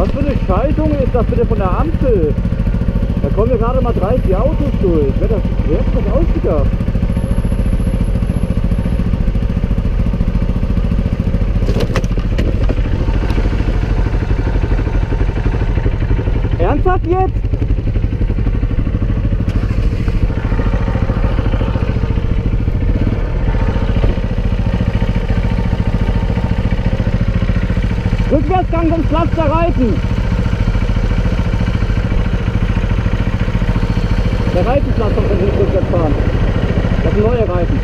Was für eine Schaltung ist das bitte von der Ampel? Da kommen ja gerade mal 30 Autos durch. Wer hat das ausgedacht? Ernsthaft jetzt? Rückwärtsgang vom Platz der Reifen. Der Reifenplatz kommt, wenn Sie nicht rückwärts fahren. Das sind neue Reifen.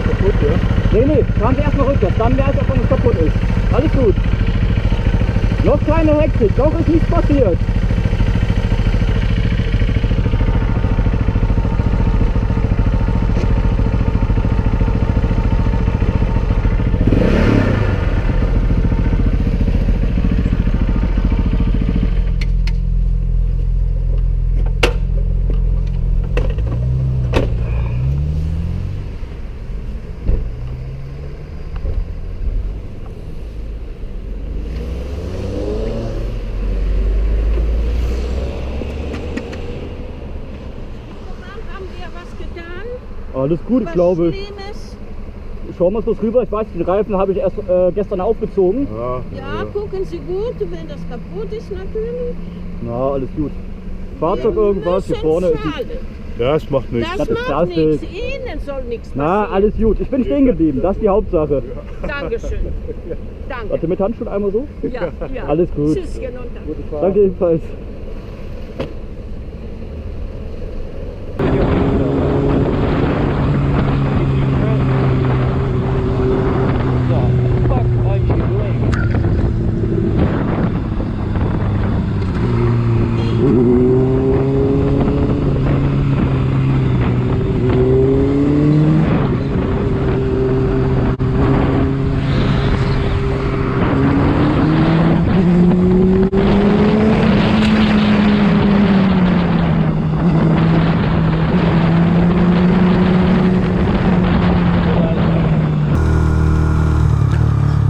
Kaputt, ja? Nee, fahren Sie erstmal rückwärts, dann merkt ihr, ob es kaputt ist. Alles gut. Noch keine Hektik, noch ist nichts passiert. Alles gut, ich glaube. Schauen wir uns das rüber. Ich weiß, den Reifen habe ich erst gestern aufgezogen. Ja, gucken Sie gut, wenn das kaputt ist natürlich. Na, alles gut. Fahrzeug irgendwas, hier vorne ist Das macht nichts. Das macht nichts, Ihnen soll nichts passieren. Na, alles gut. Ich bin stehen geblieben, das ist die Hauptsache. Dankeschön. Danke. Warte, mit Handschuhen einmal so? Ja, ja. Alles gut. Tschüsschen und danke. Danke ebenfalls.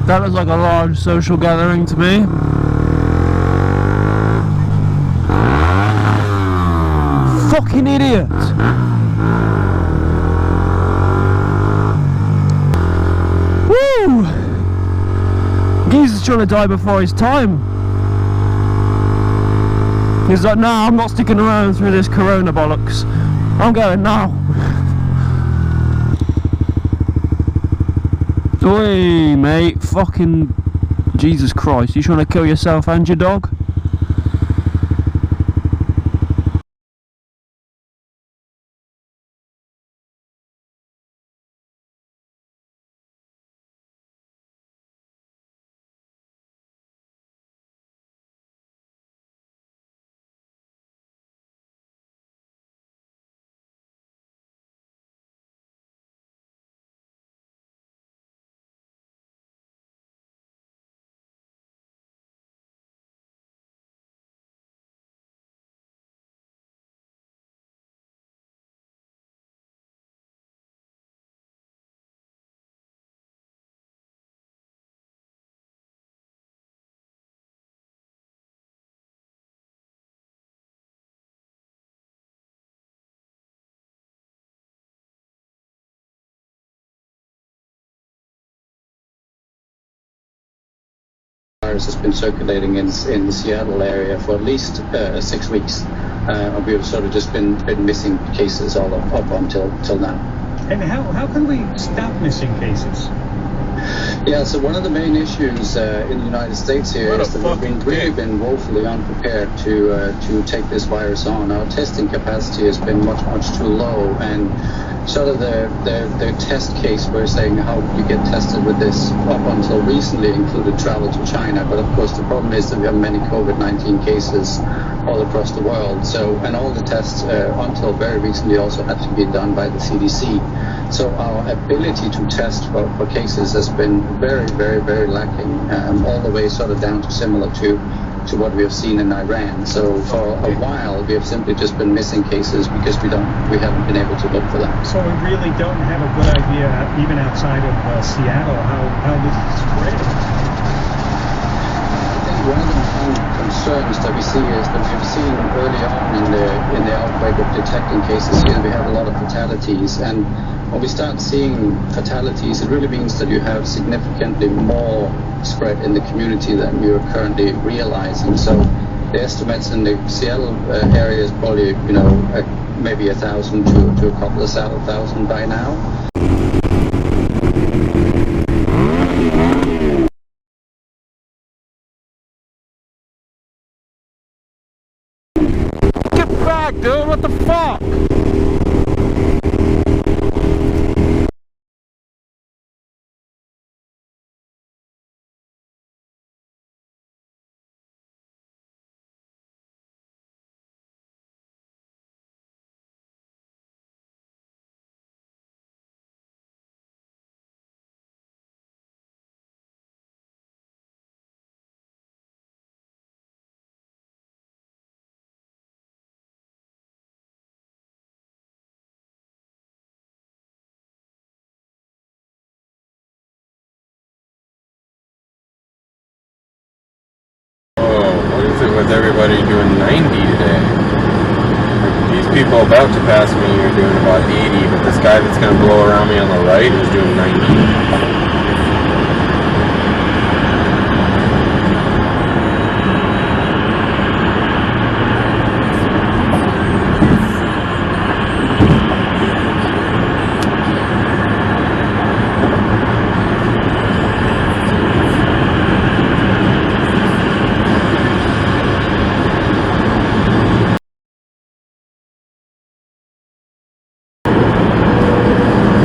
That looks like a large social gathering to me. Fucking idiot! Woo! Geezer's trying to die before his time. He's like, nah, I'm not sticking around through this corona bollocks. I'm going now. Oi, mate, fucking Jesus Christ, you trying to kill yourself and your dog? Has been circulating in the Seattle area for at least 6 weeks. We've sort of just been missing cases all up until now. And how can we stop missing cases? Yeah, so one of the main issues in the United States here is that we've really been woefully unprepared to take this virus on. Our testing capacity has been much too low, and sort of the test case we're saying how you get tested with this up until recently included travel to China, but of course the problem is that we have many COVID-19 cases all across the world. So, and all the tests until very recently also had to be done by the CDC. So our ability to test for cases has been very lacking, all the way sort of down to similar to what we have seen in Iran. So for a while we have simply just been missing cases because we haven't been able to look for them. So we really don't have a good idea, even outside of Seattle, how this is spreading. I think one of the see is that we've seen early on in the outbreak of detecting cases here, we have a lot of fatalities, and when we start seeing fatalities, it really means that you have significantly more spread in the community than you're currently realizing. So the estimates in the Seattle area is probably, you know, maybe 1,000 to a couple of thousand by now. Get back, dude! What the fuck? With everybody doing 90 today. These people about to pass me are doing about 80, but this guy that's going to blow around me on the right is doing 90.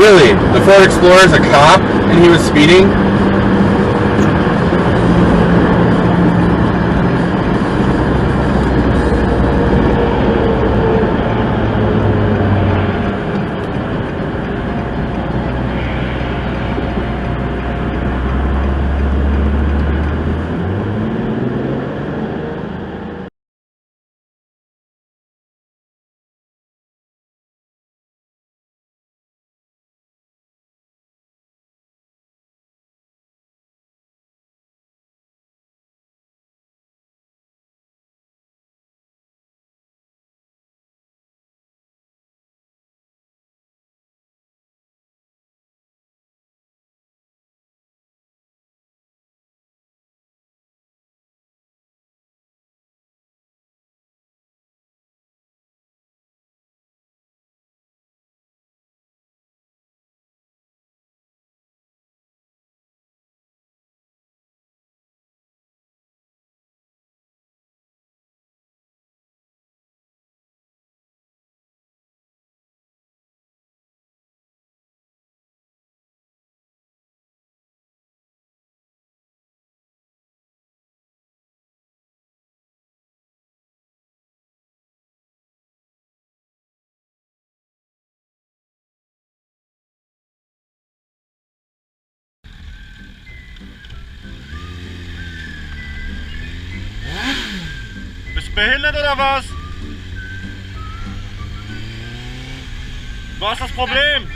Really? The Ford Explorer is a cop and he was speeding? Behindert oder was? Was ist das Problem?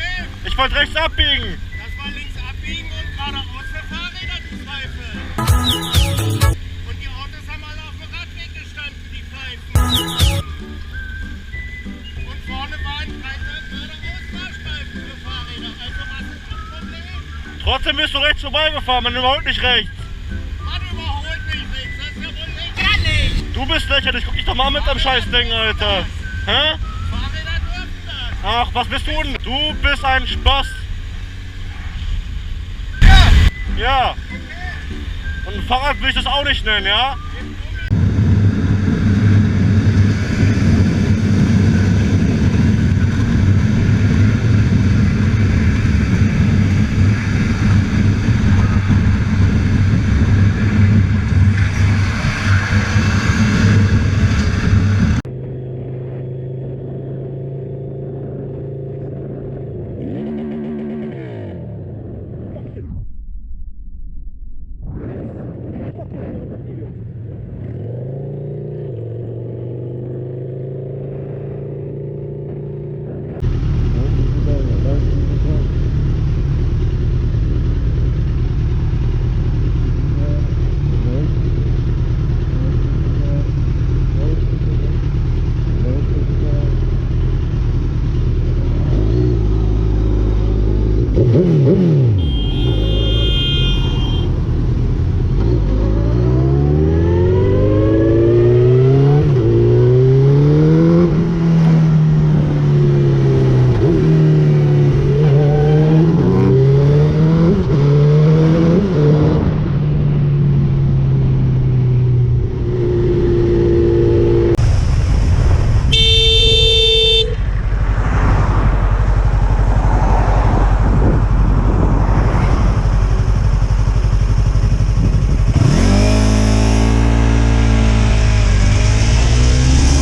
Ich wollte rechts abbiegen. Das war links abbiegen und geradeaus für Fahrräder die Pfeife. Und die Autos haben alle auf dem Radweg gestanden, die Pfeifen. Und vorne waren keine geradeaus Fahrstreifen für Fahrräder. Also was ist das Problem? Trotzdem bist du rechts vorbeigefahren, man überholt nicht rechts. Man überholt mich rechts, das ist ja wohl lächerlich. Du bist lächerlich, guck dich doch mal mit am Scheißding, Alter. Hä? Fahrräder dürfen das. Ach, was bist du denn? Du bist ein Spaß. Ja. Ja. Okay. Und ein Fahrrad will ich das auch nicht nennen, ja?